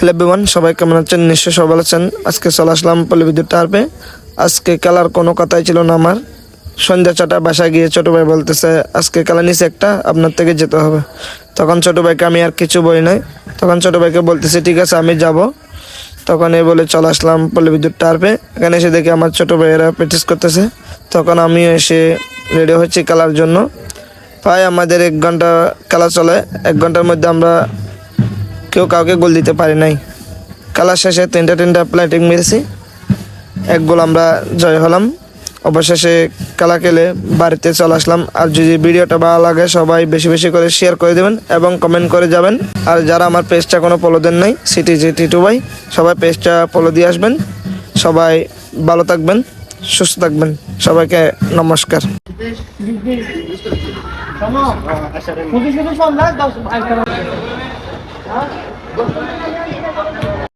Hello everyone, সবাই কেমন আছেন? নিশ্চয়ই সবাই ভালো আছেন। আজকে চলে আসলাম পল্লী বিদ্যুৎ টার্ফে। আজকে খেলার কোনো কথাই ছিল না আমার। সন্ধ্যা 6টায় বাসায় গিয়ে ছোটো ভাই বলতেছে আজকে খেলা নিছে একটা, আপনার থেকে যেতে হবে। তখন ছোটো ভাইকে আমি আর কিছু বলি নাই। তখন ছোটো ভাইকে বলতেছে ঠিক আছে আমি যাব। তখন এই বলে চলে আসলাম পল্লী বিদ্যুৎ টার্ফে। এখানে এসে দেখি আমার ছোটো ভাইয়েরা প্র্যাকটিস করতেছে। তখন আমিও এসে রেডি হচ্ছি খেলার জন্য। প্রায় আমাদের 1 ঘন্টা খেলা চলে। 1 ঘন্টার মধ্যে আমরা কেউ কাউকে গোল দিতে পারি নাই। খেলা শেষে 3টা প্লেটিং মেরেছি, 1 গোল আমরা জয় হলাম। অবশেষে খেলা খেলে বাড়িতে চলে আসলাম। আর যদি ভিডিওটা ভালো লাগে সবাই বেশি বেশি করে শেয়ার করে দেবেন এবং কমেন্ট করে যাবেন। আর যারা আমার পেজটা কোনো ফলো দেন নাই, CTG2 ভাই, সবাই পেজটা ফলো দিয়ে আসবেন। সবাই ভালো থাকবেন, সুস্থ থাকবেন। সবাইকে নমস্কার। শোনো,